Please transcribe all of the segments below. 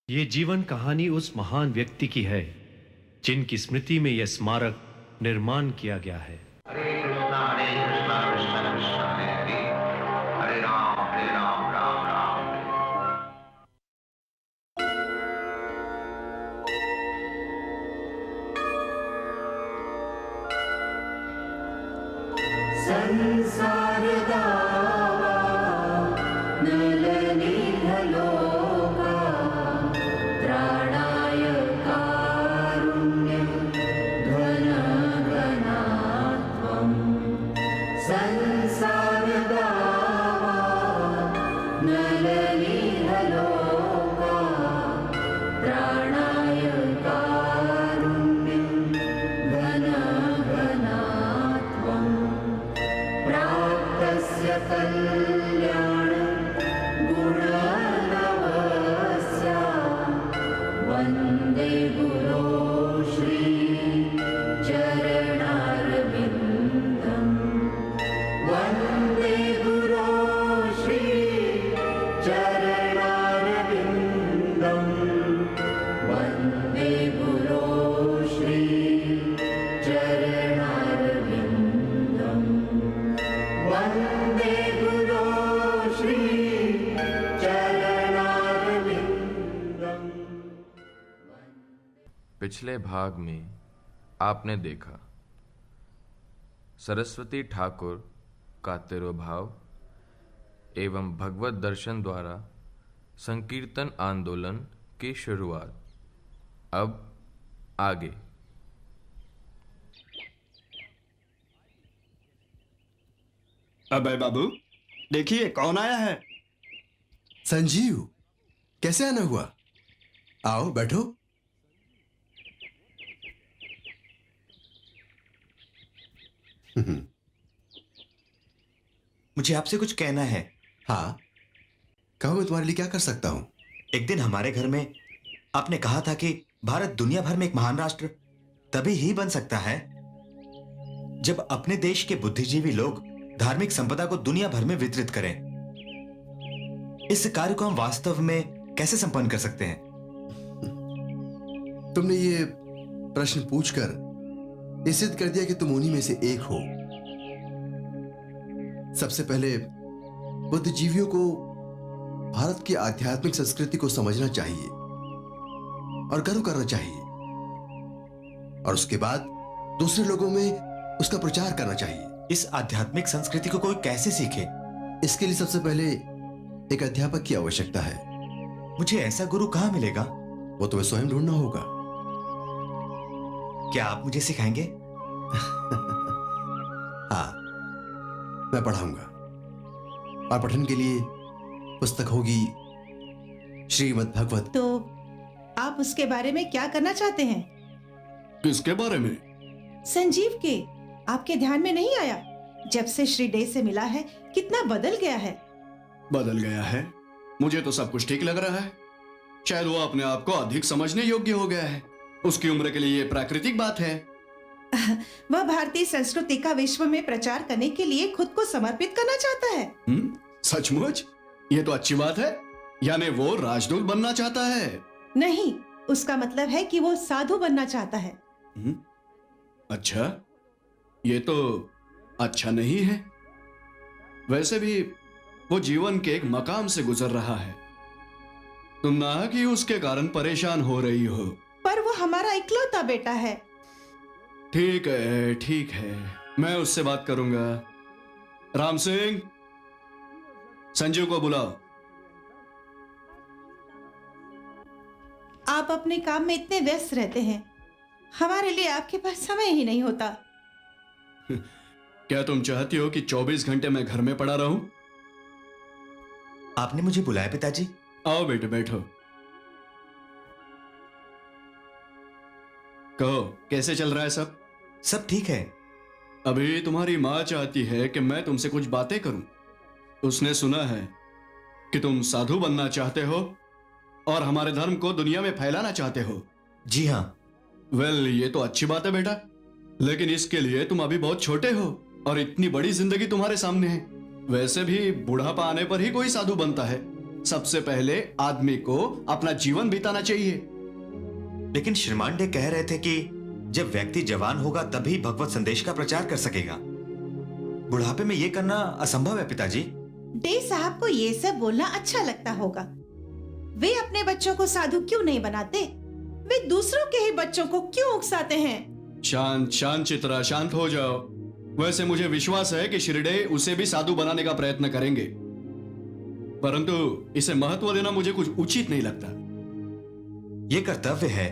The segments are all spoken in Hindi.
ये जीवन कहानी उस महान व्यक्ति की है जिनकी स्मृति में यह स्मारक निर्माण किया गया है। हरे कृष्णा कृष्णा कृष्णा हरे हरे, हरे राम राम राम हरे। संसार दावा नलनीहलोका त्राणाय कारुण्यं घनघनात्वं। संसार दावा नलनीहलोका त्राणाय कारुण्यं घनघनात्वम्। प्राप्तस्य कल्याणं गुणनवस्य वन्दे गुरो श्री चरणारविन्दम्। वन्दे गुरो श्री चरणारविन्दम्। वन्दे गुरो श्री चरणारविन्दम्। वन्दे गुरो श्री चरणारविन्दम्। पिछले भाग में आपने देखा सरस्वती ठाकुर का तिरोभाव एवं भगवत दर्शन द्वारा संकीर्तन आंदोलन की शुरुआत। अब आगे। अबे बाबू, देखिए कौन आया है। संजीव, कैसे आना हुआ? आओ बैठो। मुझे आपसे कुछ कहना है। हाँ, कहो, मैं तुम्हारे लिए क्या कर सकता हूं? एक दिन हमारे घर में आपने कहा था कि भारत दुनिया भर में एक महान राष्ट्र तभी ही बन सकता है जब अपने देश के बुद्धिजीवी लोग धार्मिक संपदा को दुनिया भर में वितरित करें। इस कार्य को हम वास्तव में कैसे संपन्न कर सकते हैं? तुमने ये प्रश्न पूछकर ये सिद्ध कर दिया कि तुम उन्हीं में से एक हो। सबसे पहले बुद्धिजीवियों को भारत की आध्यात्मिक संस्कृति को समझना चाहिए और गर्व करना चाहिए, और उसके बाद दूसरे लोगों में उसका प्रचार करना चाहिए। इस आध्यात्मिक संस्कृति को कोई कैसे सीखे? इसके लिए सबसे पहले एक अध्यापक की आवश्यकता है। मुझे ऐसा गुरु कहाँ मिलेगा? वो तुम्हें स्वयं ढूंढना होगा। क्या आप मुझे सिखाएंगे? हाँ, मैं पढ़ाऊंगा, और पठन के लिए पुस्तक होगी श्रीमद् भगवत। तो आप उसके बारे में क्या करना चाहते हैं? किसके बारे में? संजीव के। आपके ध्यान में नहीं आया जब से श्री डे से मिला है कितना बदल गया है? बदल गया है? मुझे तो सब कुछ ठीक लग रहा है। शायद वो अपने आप को अधिक समझने योग्य हो गया है। उसकी उम्र के लिए ये प्राकृतिक बात है। वह भारतीय संस्कृति का विश्व में प्रचार करने के लिए खुद को समर्पित करना चाहता है। सचमुच? ये तो अच्छी बात है। यानी वो राजदूत बनना चाहता है? नहीं, उसका मतलब है कि वो साधु बनना चाहता है। अच्छा, ये तो अच्छा नहीं है। वैसे भी वो जीवन के एक मकाम से गुजर रहा है। तुम ना कि उसके कारण परेशान हो रही हो। पर वो हमारा इकलौता बेटा है। ठीक है, ठीक है, मैं उससे बात करूंगा। राम सिंह, संजीव को बुलाओ। आप अपने काम में इतने व्यस्त रहते हैं, हमारे लिए आपके पास समय ही नहीं होता। क्या तुम चाहती हो कि 24 घंटे मैं घर में पड़ा रहूं? आपने मुझे बुलाया पिताजी? आओ बेटे, बैठो। कहो, कैसे चल रहा है सब? सब ठीक है। अभी तुम्हारी माँ चाहती है कि मैं तुमसे कुछ बातें करूं। उसने सुना है कि तुम साधु बनना चाहते हो और हमारे धर्म को दुनिया में फैलाना चाहते हो। जी हाँ। वेल, ये तो अच्छी बात है बेटा, लेकिन इसके लिए तुम अभी बहुत छोटे हो और इतनी बड़ी जिंदगी तुम्हारे सामने है। वैसे भी बुढ़ापा आने पर ही कोई साधु बनता है। सबसे पहले आदमी को अपना जीवन बिताना चाहिए। लेकिन श्रीमांडे कह रहे थे कि जब व्यक्ति जवान होगा तभी भगवत संदेश का प्रचार कर सकेगा। बुढ़ापे में यह करना असंभव है पिताजी। डे साहब को ये सब बोलना अच्छा लगता होगा। वे अपने बच्चों को साधु क्यों नहीं बनाते? वे दूसरों के ही बच्चों को क्यों उकसाते हैं? शांत शांत चित्रा, शांत हो जाओ। वैसे मुझे विश्वास है कि शिरडे उसे भी साधु बनाने का प्रयत्न करेंगे, परंतु इसे महत्व देना मुझे कुछ उचित नहीं लगता। यह कर्तव्य है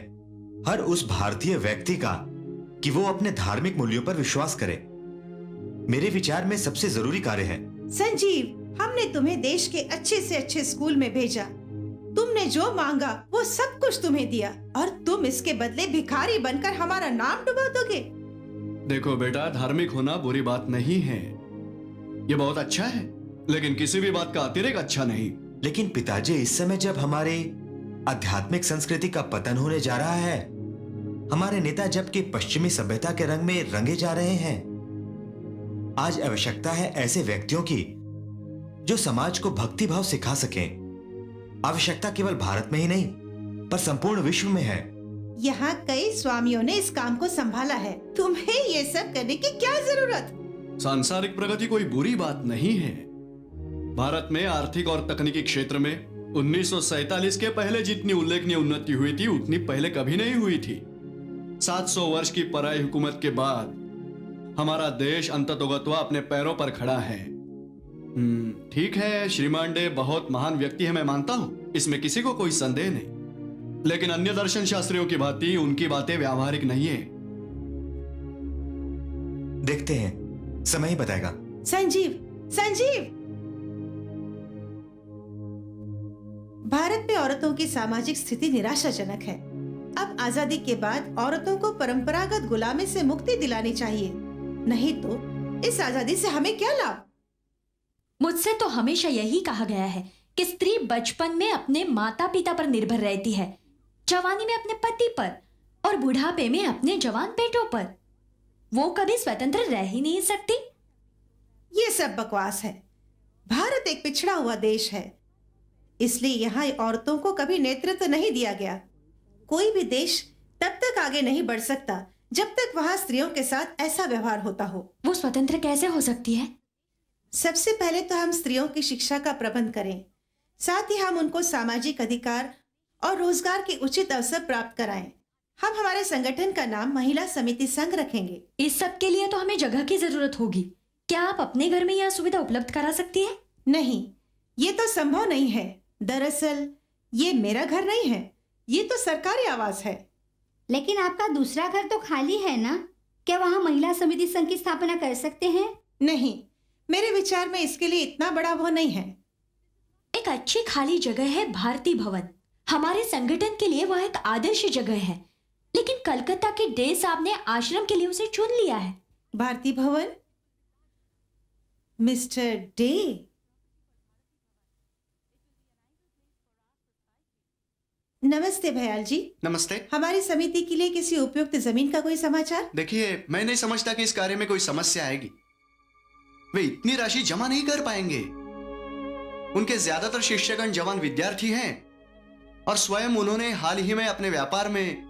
हर उस भारतीय व्यक्ति का कि वो अपने धार्मिक मूल्यों पर विश्वास करे। मेरे विचार में सबसे जरूरी कार्य है। संजीव, हमने तुम्हें देश के अच्छे से अच्छे स्कूल में भेजा। तुमने जो मांगा वो सब कुछ तुम्हें दिया, और तुम इसके बदले भिखारी बनकर हमारा नाम डुबा दोगे। देखो बेटा, धार्मिक होना बुरी बात नहीं है, ये बहुत अच्छा है, लेकिन किसी भी बात का अतिरेक अच्छा नहीं। लेकिन पिताजी, इस समय जब हमारे आध्यात्मिक संस्कृति का पतन होने जा रहा है, हमारे नेता जबकि पश्चिमी सभ्यता के रंग में रंगे जा रहे हैं, आज आवश्यकता है ऐसे व्यक्तियों की जो समाज को भक्ति भाव सिखा सकें। आवश्यकता केवल भारत में ही नहीं पर संपूर्ण विश्व में है। यहाँ कई स्वामियों ने इस काम को संभाला है, तुम्हें ये सब करने की क्या जरूरत? सांसारिक प्रगति कोई बुरी बात नहीं है। भारत में आर्थिक और तकनीकी क्षेत्र में 1947 के पहले जितनी उल्लेखनीय उन्नति हुई थी उतनी पहले कभी नहीं हुई थी। 700 वर्ष की पराई हुकूमत के बाद हमारा देश अंततोगत्वा अपने पैरों पर खड़ा है। ठीक है, श्रीमांडे बहुत महान व्यक्ति है, मैं मानता हूं, इसमें किसी को कोई संदेह नहीं, लेकिन अन्य दर्शन शास्त्रियों की भांति उनकी बातें व्यावहारिक नहीं है। देखते हैं, समय ही बताएगा। संजीव, संजीव, भारत में औरतों की सामाजिक स्थिति निराशाजनक है। अब आजादी के बाद औरतों को परंपरागत गुलामी से मुक्ति दिलानी चाहिए, नहीं तो इस आजादी से हमें क्या लाभ? मुझसे तो हमेशा यही कहा गया है कि स्त्री बचपन में अपने माता पिता पर निर्भर रहती है, जवानी में अपने पति पर और बुढ़ापे में अपने जवान बेटों पर। वो कभी स्वतंत्र रह ही नहीं सकती। ये सब बकवास है। भारत एक पिछड़ा हुआ देश है, इसलिए यहाँ औरतों को कभी नेतृत्व नहीं दिया गया। कोई भी देश तब तक आगे नहीं बढ़ सकता जब तक वहाँ स्त्रियों के साथ ऐसा व्यवहार होता हो। वो स्वतंत्र कैसे हो सकती है? सबसे पहले तो हम स्त्रियों की शिक्षा का प्रबंध करें, साथ ही हम उनको सामाजिक अधिकार और रोजगार के उचित अवसर प्राप्त कराएं। हम हमारे संगठन का नाम महिला समिति संघ रखेंगे। इस सब के लिए तो हमें जगह की जरूरत होगी। क्या आप अपने घर में यह सुविधा उपलब्ध करा सकती है? नहीं, ये तो संभव नहीं है। दरअसल ये मेरा घर नहीं है, ये तो सरकारी आवास है। लेकिन आपका दूसरा घर तो खाली है ना? क्या वहाँ महिला समिति संघ की स्थापना कर सकते हैं? नहीं, मेरे विचार में इसके लिए इतना बड़ा वो नहीं है। एक अच्छी खाली जगह है भारती भवन। हमारे संगठन के लिए वह एक आदर्श जगह है, लेकिन कलकत्ता के डे साहब ने आश्रम के लिए उसे चुन लिया है। भारती भवन? मिस्टर डे, नमस्ते भयाल जी। नमस्ते। हमारी समिति के लिए किसी उपयुक्त जमीन का कोई समाचार? देखिए, मैं नहीं समझता कि इस कार्य में कोई समस्या आएगी। वे इतनी राशि जमा नहीं कर पाएंगे। उनके ज्यादातर शिष्यगण जवान विद्यार्थी हैं और स्वयं उन्होंने हाल ही में अपने व्यापार में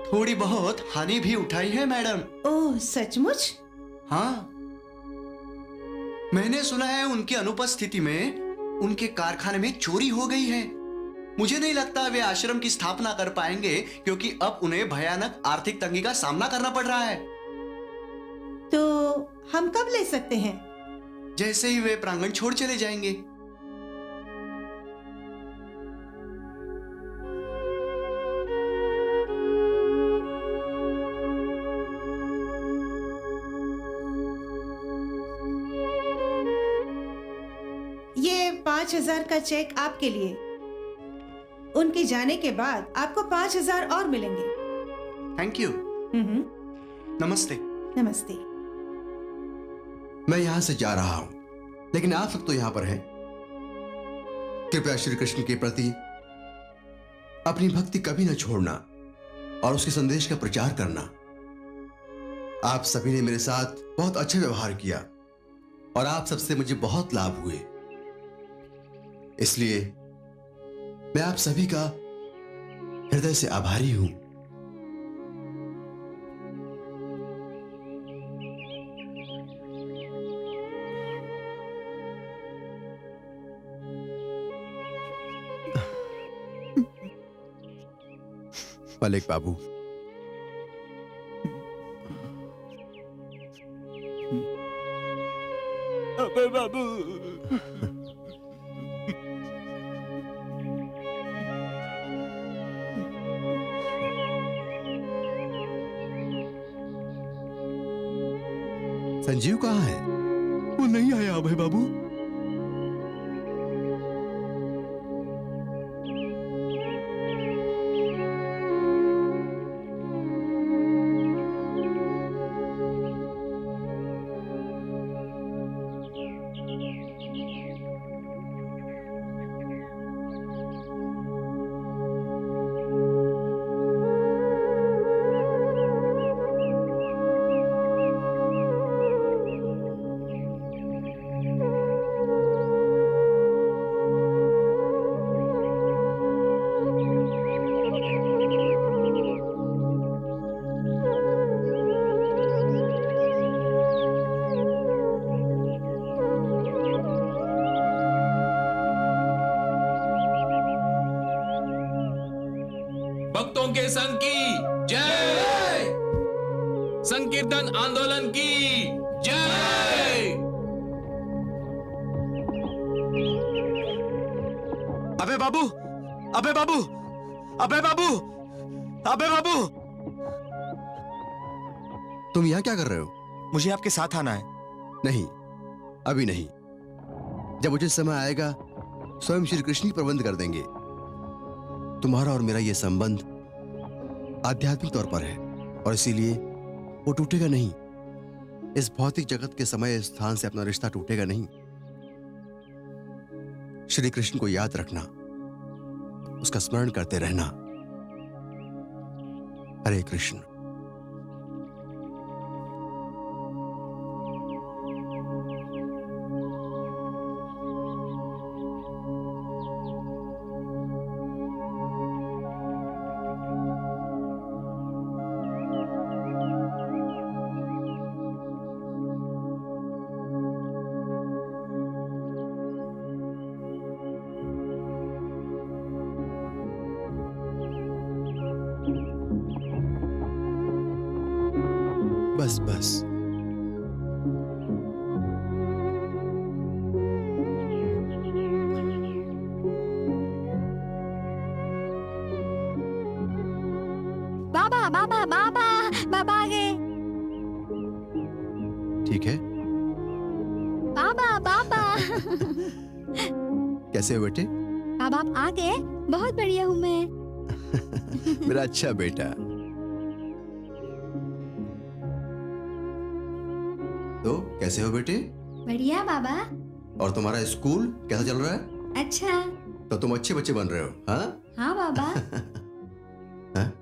थोड़ी बहुत हानि भी उठाई है मैडम। ओह, सचमुच? हाँ, मैंने सुना है उनकी अनुपस्थिति में उनके कारखाने में चोरी हो गई है। मुझे नहीं लगता वे आश्रम की स्थापना कर पाएंगे, क्योंकि अब उन्हें भयानक आर्थिक तंगी का सामना करना पड़ रहा है। तो हम कब ले सकते हैं? जैसे ही वे प्रांगण छोड़ चले जाएंगे। ये 5,000 का चेक आपके लिए। उनके जाने के बाद आपको 5,000 और मिलेंगे। Thank you. नमस्ते। नमस्ते। मैं यहां से जा रहा हूं, लेकिन आप सब तो यहां पर हैं। कृपया श्री कृष्ण के प्रति अपनी भक्ति कभी न छोड़ना और उसके संदेश का प्रचार करना। आप सभी ने मेरे साथ बहुत अच्छा व्यवहार किया और आप सबसे मुझे बहुत लाभ हुए। इसलिए मैं आप सभी का हृदय से आभारी हूं। मलिक बाबू, अबे बाबू। संजीव कहाँ है? वो नहीं आया अभय बाबू। भक्तों के संघ की जय, संकीर्तन आंदोलन की जय। अबे बाबू, अबे बाबू, अबे बाबू, अबे बाबू। तुम यहां क्या कर रहे हो? मुझे आपके साथ आना है। नहीं, अभी नहीं। जब उचित समय आएगा स्वयं श्री कृष्ण ही प्रबंध कर देंगे। तुम्हारा और मेरा यह संबंध आध्यात्मिक तौर पर है और इसीलिए वो टूटेगा नहीं। इस भौतिक जगत के समय स्थान से अपना रिश्ता टूटेगा नहीं। श्री कृष्ण को याद रखना, उसका स्मरण करते रहना। हरे कृष्ण। बस बस। बाबा बाबा बाबा बाबा आ गए। ठीक है। बाबा बाबा। कैसे हो बेटे? बाबा आप आ गए? बहुत बढ़िया हूँ मैं। मेरा अच्छा बेटा। तो कैसे हो बेटे? बढ़िया बाबा। और तुम्हारा स्कूल कैसा चल रहा है? अच्छा। तो तुम अच्छे बच्चे बन रहे हो, हाँ? हाँ बाबा। हाँ?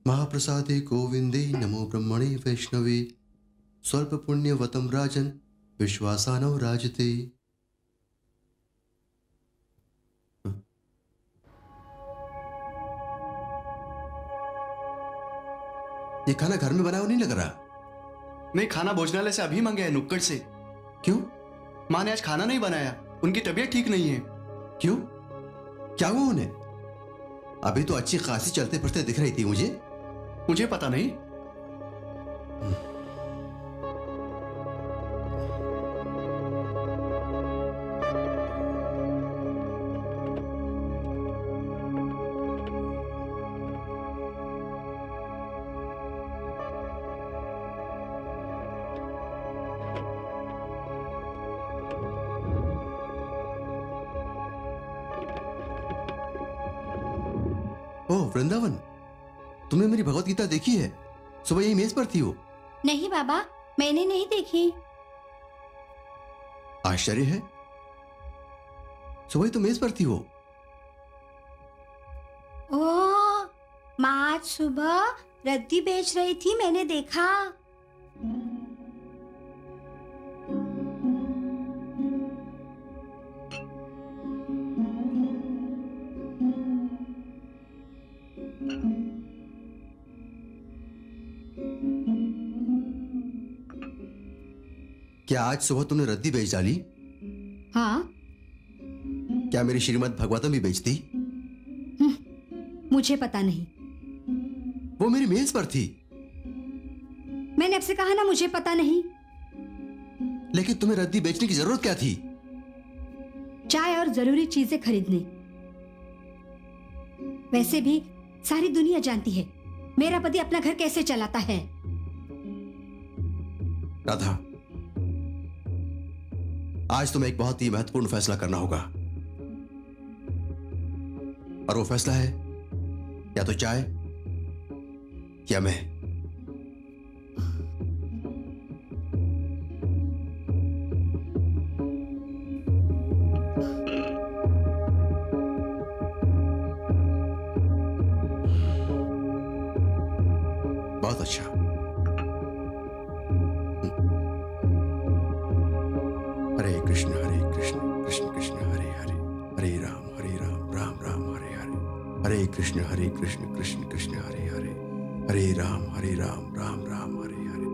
महाप्रसादे गोविंदे नमो ब्रह्मणे वैष्णवे स्वल्प पुण्यवतम राजन विश्वासानौ राजते। ये खाना घर में बना हुआ नहीं लग रहा। नहीं, खाना भोजनालय से अभी मंगाया है, नुक्कड़ से। क्यों? माँ ने आज खाना नहीं बनाया, उनकी तबीयत ठीक नहीं है। क्यों? क्या हुआ उन्हें? अभी तो अच्छी खासी चलते फिरते दिख रही थी मुझे पता नहीं। ओह वृंदावन, तुमने मेरी भगवत गीता देखी है? सुबह यही मेज पर थी वो। नहीं बाबा, मैंने नहीं देखी। आश्चर्य है, सुबह ही तो मेज पर थी वो। ओह, माँ आज सुबह रद्दी बेच रही थी, मैंने देखा। क्या आज सुबह तुमने रद्दी बेच डाली? हाँ, क्या मेरी श्रीमद् भगवतम भी बेचती? मुझे पता नहीं। वो मेरी मेज पर थी। मैंने आपसे कहा ना, मुझे पता नहीं। लेकिन तुम्हें रद्दी बेचने की जरूरत क्या थी? चाय और जरूरी चीजें खरीदने। वैसे भी सारी दुनिया जानती है मेरा पति अपना घर कैसे चलाता है। राधा, आज तुम्हें एक बहुत ही महत्वपूर्ण फैसला करना होगा, और वो फैसला है या तो चाय या मैं। बहुत अच्छा। हरे कृष्ण कृष्ण कृष्ण हरे हरे, हरे राम राम राम हरे हरे, हरे कृष्ण कृष्ण कृष्ण हरे हरे, हरे राम राम राम हरे हरे,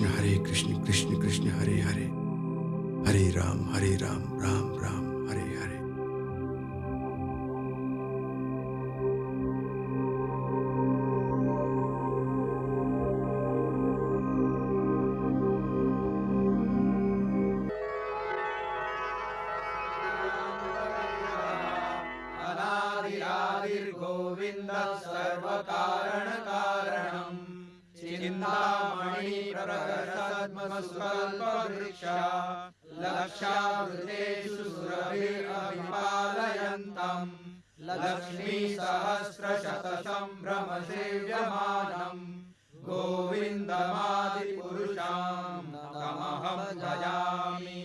हरे कृष्ण कृष्ण कृष्ण हरे हरे, हरे राम राम राम हरे हरे। गोविंद सर्व कारण कारणम, चिंतामणि प्रकटसद्मसुकल्प वृक्षा, लक्षावृतेषु सुरभिरभिपालयन्तम्, लक्ष्मी सहस्रशतसंभ्रम सेव्यमानम्, गोविन्दमादिपुरुषं तमहं भजामि।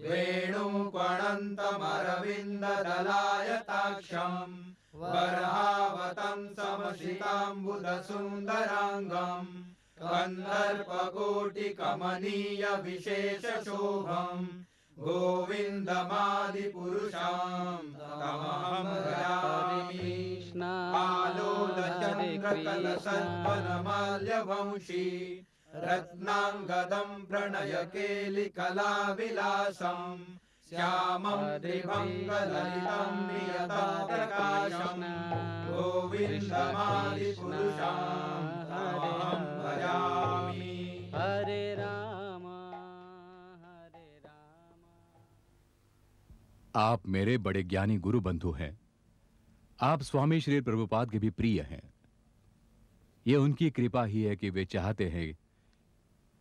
वेणुक्वणन्तमरविन्ददलायताक्षम्, वरहावतं समसिताम्बुदसुन्दराङ्गम्, कन्दर्पकोटिकमनीय विशेषशोभम्, गोविन्दमादिपुरुषं तमहं भजामि। आलोलचन्द्रकलसद्वनमाल्यवंशी, रत्नाङ्गदं प्रणयकेलिकलाविलासम्, श्यामं त्रिभङ्गललितं नियतं प्रकाशम्, गोविन्दमादिपुरुषं तमहं भजामि। हरे राम हरे राम। आप मेरे बड़े ज्ञानी गुरु बंधु हैं। आप स्वामी श्री प्रभुपाद के भी प्रिय हैं। यह उनकी कृपा ही है कि वे चाहते हैं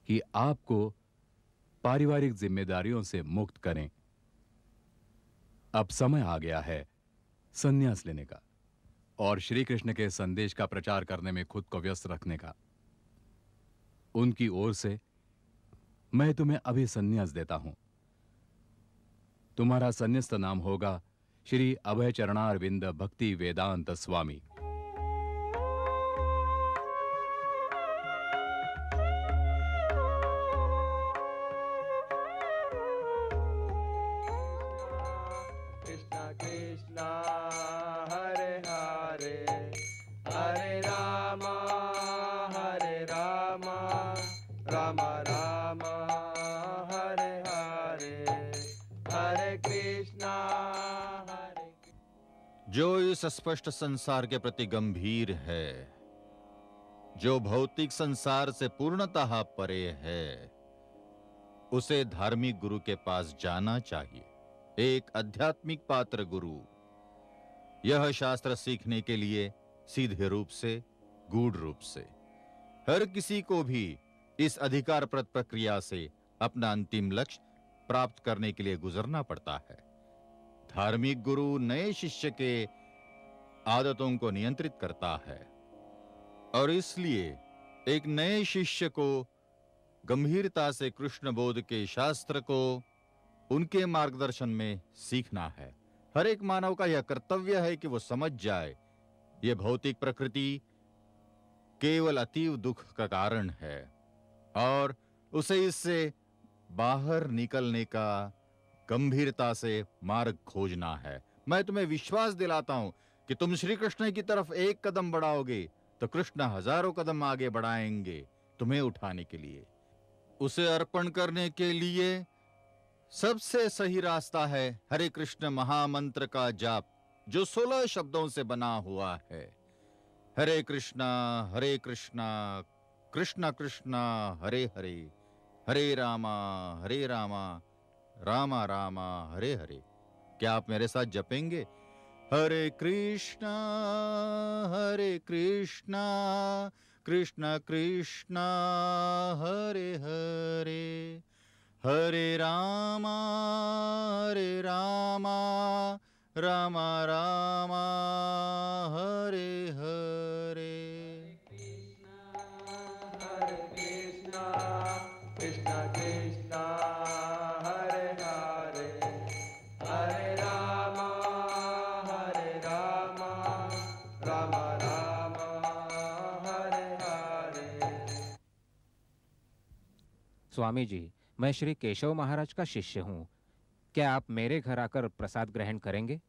कि आपको पारिवारिक जिम्मेदारियों से मुक्त करें। अब समय आ गया है संन्यास लेने का और श्री कृष्ण के संदेश का प्रचार करने में खुद को व्यस्त रखने का। उनकी ओर से मैं तुम्हें अभी संन्यास देता हूं। तुम्हारा संन्यास्त नाम होगा श्री अभय चरणारविंद भक्ति वेदांत स्वामी। कृष्ण कृष्ण हरे हरे, हरे राम राम राम हरे हरे, हरे कृष्ण हरे। जो इस स्पष्ट संसार के प्रति गंभीर है, जो भौतिक संसार से पूर्णतः परे है, उसे धार्मिक गुरु के पास जाना चाहिए। एक आध्यात्मिक पात्र गुरु यह शास्त्र सीखने के लिए सीधे रूप से, गूढ़ रूप से, हर किसी को भी इस अधिकारप्रद प्रक्रिया से अपना अंतिम लक्ष्य प्राप्त करने के लिए गुजरना पड़ता है। धार्मिक गुरु नए शिष्य के आदतों को नियंत्रित करता है और इसलिए एक नए शिष्य को गंभीरता से कृष्ण बोध के शास्त्र को उनके मार्गदर्शन में सीखना है। हर एक मानव का यह कर्तव्य है कि वो समझ जाए ये भौतिक प्रकृति केवल अतीव दुख का कारण है और उसे इससे बाहर निकलने का गंभीरता से मार्ग खोजना है। मैं तुम्हें विश्वास दिलाता हूं कि तुम श्री कृष्ण की तरफ एक कदम बढ़ाओगे तो कृष्ण हजारों कदम आगे बढ़ाएंगे तुम्हें उठाने के लिए। उसे अर्पण करने के लिए सबसे सही रास्ता है हरे कृष्ण महामंत्र का जाप, जो 16 शब्दों से बना हुआ है। हरे कृष्णा कृष्णा कृष्णा हरे हरे, हरे रामा रामा रामा हरे हरे। क्या आप मेरे साथ जपेंगे? हरे कृष्णा कृष्णा कृष्णा हरे हरे, हरे रामा रामा रामा हरे हरे। कृष्ण कृष्ण हरे हरे, हरे राम राम राम हरे हरे। स्वामी जी, मैं श्री केशव महाराज का शिष्य हूँ। क्या आप मेरे घर आकर प्रसाद ग्रहण करेंगे?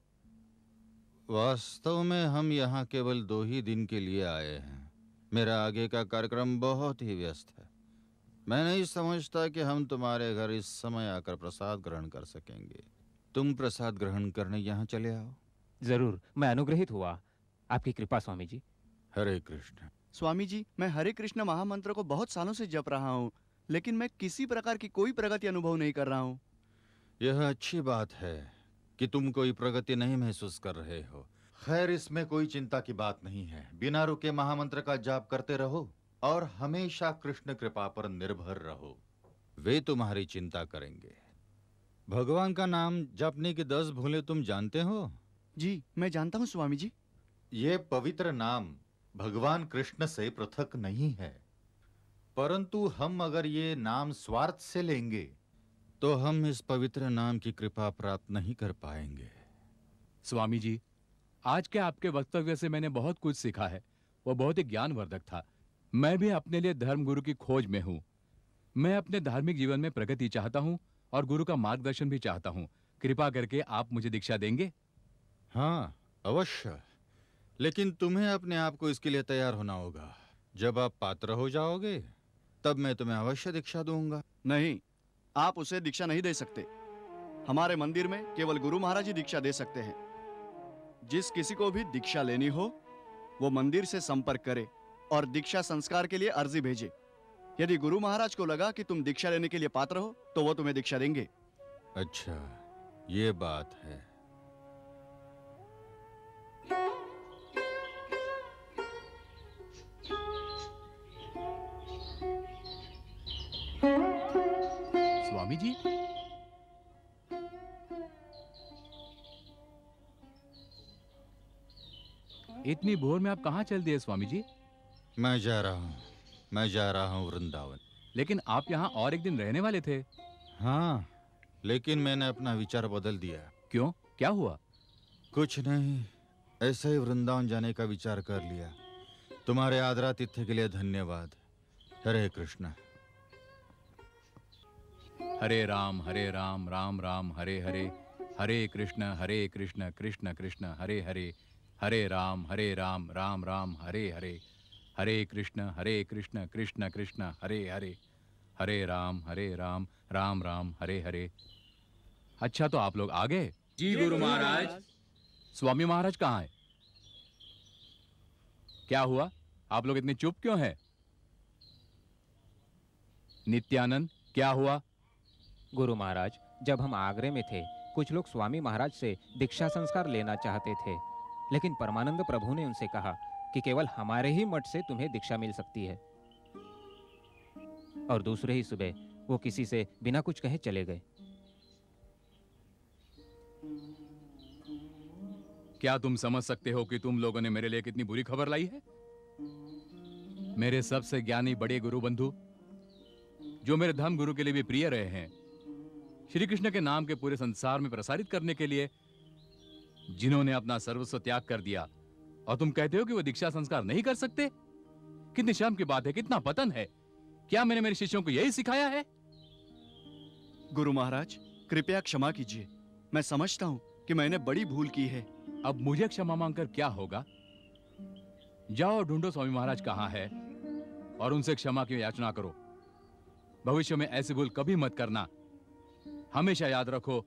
वास्तव में हम यहाँ केवल 2 ही दिन के लिए आए हैं। मेरा आगे का कार्यक्रम बहुत ही व्यस्त है। मैं नहीं समझता कि हम तुम्हारे घर इस समय आकर प्रसाद ग्रहण कर सकेंगे। तुम प्रसाद ग्रहण करने यहाँ चले आओ। जरूर, मैं अनुग्रहित हुआ। आपकी कृपा स्वामी जी। हरे कृष्ण। स्वामी जी, मैं हरे कृष्ण महामंत्र को बहुत सालों से जप रहा हूँ, लेकिन मैं किसी प्रकार की कोई प्रगति अनुभव नहीं कर रहा हूँ। यह अच्छी बात है कि तुम कोई प्रगति नहीं महसूस कर रहे हो। खैर, इसमें कोई चिंता की बात नहीं है। बिना रुके महामंत्र का जाप करते रहो और हमेशा कृष्ण कृपा पर निर्भर रहो। वे तुम्हारी चिंता करेंगे। भगवान का नाम जपने की 10 भूलें तुम जानते हो? जी, मैं जानता हूँ स्वामी जी। ये पवित्र नाम भगवान कृष्ण से पृथक नहीं है, परंतु हम अगर ये नाम स्वार्थ से लेंगे तो हम इस पवित्र नाम की कृपा प्राप्त नहीं कर पाएंगे। स्वामी जी, आज के आपके वक्तव्य से मैंने बहुत कुछ सीखा है। वो बहुत ही ज्ञानवर्धक था। मैं भी अपने लिए धर्मगुरु की खोज में हूँ। मैं अपने धार्मिक जीवन में प्रगति चाहता हूँ और गुरु का मार्गदर्शन भी चाहता हूँ। कृपा करके आप मुझे दीक्षा देंगे? हाँ, अवश्य। लेकिन तुम्हें अपने आप को इसके लिए तैयार होना होगा। जब आप पात्र हो जाओगे तब मैं तुम्हें अवश्य दीक्षा दूंगा। नहीं, आप उसे दीक्षा नहीं दे सकते। हमारे मंदिर में केवल गुरु महाराज ही दीक्षा दे सकते हैं। जिस किसी को भी दीक्षा लेनी हो वो मंदिर से संपर्क करे और दीक्षा संस्कार के लिए अर्जी भेजे। यदि गुरु महाराज को लगा कि तुम दीक्षा लेने के लिए पात्र हो तो वो तुम्हें दीक्षा देंगे। अच्छा, ये बात है। स्वामी जी, इतनी भोर में आप कहाँ चल दिए स्वामी जी? मैं जा रहा हूँ वृंदावन। लेकिन आप यहाँ और एक दिन रहने वाले थे। हाँ, लेकिन मैंने अपना विचार बदल दिया। क्यों, क्या हुआ? कुछ नहीं, ऐसे ही वृंदावन जाने का विचार कर लिया। तुम्हारे आदरातिथ्य के लिए धन्यवाद। हरे कृष्ण। हरे राम राम राम हरे हरे, हरे कृष्ण कृष्ण कृष्ण हरे हरे, हरे राम राम राम हरे हरे, हरे कृष्ण कृष्ण कृष्ण हरे हरे, हरे राम राम राम हरे हरे। अच्छा, तो आप लोग आ गए? जी गुरु महाराज। स्वामी महाराज कहाँ है? क्या हुआ, आप लोग इतने चुप क्यों हैं? नित्यानंद, क्या हुआ? गुरु महाराज, जब हम आगरे में थे कुछ लोग स्वामी महाराज से दीक्षा संस्कार लेना चाहते थे, लेकिन परमानंद प्रभु ने उनसे कहा कि केवल हमारे ही मठ से तुम्हें दीक्षा मिल सकती है। और दूसरे ही सुबह वो किसी से बिना कुछ कहे चले गए। क्या तुम समझ सकते हो कि तुम लोगों ने मेरे लिए कितनी बुरी खबर लाई है? मेरे सबसे ज्ञानी बड़े गुरु बंधु, जो मेरे धर्म गुरु के लिए भी प्रिय रहे हैं, श्री कृष्ण के नाम के पूरे संसार में प्रसारित करने के लिए, जिन्होंने अपना सर्वस्व त्याग कर दिया, और तुम कहते हो कि वो दीक्षा संस्कार नहीं कर सकते? कितनी शर्म की बात है, कितना पतन है। क्या मैंने मेरे शिष्यों को यही सिखाया है? गुरु महाराज, कृपया क्षमा कीजिए। मैं समझता हूँ कि मैंने बड़ी भूल की है। अब मुझे क्षमा मांगकर क्या होगा? जाओ ढूंढो स्वामी महाराज कहाँ है और उनसे क्षमा की याचना करो। भविष्य में ऐसी भूल कभी मत करना। हमेशा याद रखो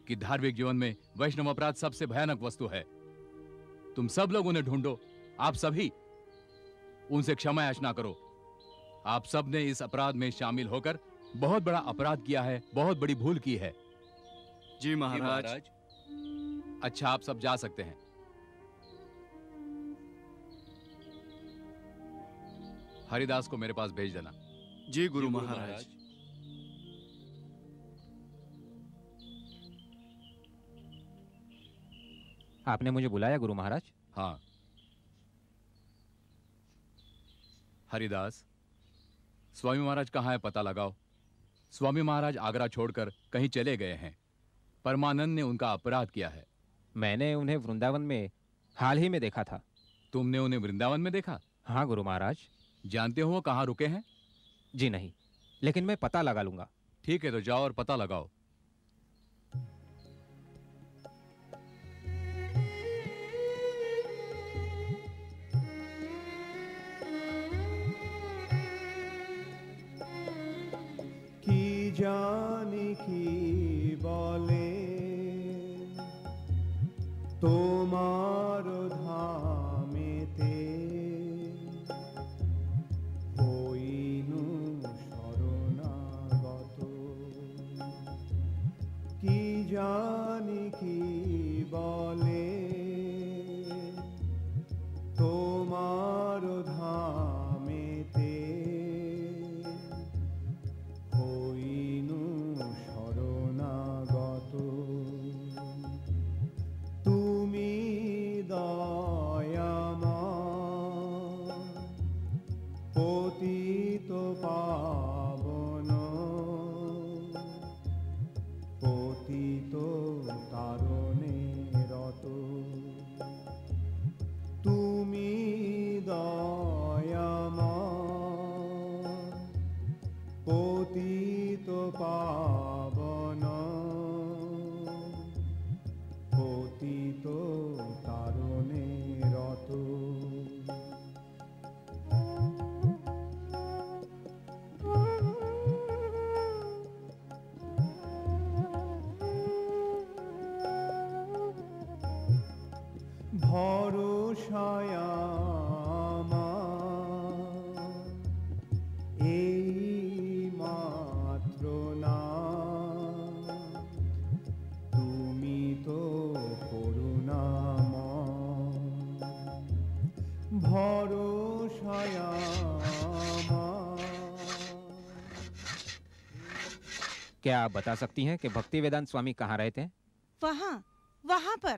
कि धार्मिक जीवन में वैष्णव अपराध सबसे भयानक वस्तु है। तुम सब लोग उन्हें ढूंढो, आप सभी उनसे क्षमा याचना करो। आप सब ने इस अपराध में शामिल होकर बहुत बड़ा अपराध किया है, बहुत बड़ी भूल की है। जी महाराज। अच्छा, आप सब जा सकते हैं। हरिदास को मेरे पास भेज देना। जी गुरु महाराज। आपने मुझे बुलाया गुरु महाराज? हाँ। हरिदास, स्वामी महाराज कहाँ है पता लगाओ। स्वामी महाराज आगरा छोड़कर कहीं चले गए हैं। परमानंद ने उनका अपराध किया है। मैंने उन्हें वृंदावन में हाल ही में देखा था। तुमने उन्हें वृंदावन में देखा? हाँ गुरु महाराज। जानते हो वो कहाँ रुके हैं? जी नहीं, लेकिन मैं पता लगा लूंगा। ठीक है, तो जाओ और पता लगाओ। की जानी की बोले তোমার ধামেতে হইনু শরণাগত কি জানি কি বলে তোমার ধামেতে হইনু শরণাগত তুমি দয়াময় পতিত পাবন পতিত তারণে রত তুমি দয়াময় পতিত পাবন পতিত তারণে রত ভরসায় আমার এই মাত্র না তুমি তো করুণাময় ভরসায় আমার क्या आप बता सकती हैं कि भक्ति वेदांत स्वामी कहाँ रहते हैं? वहाँ पर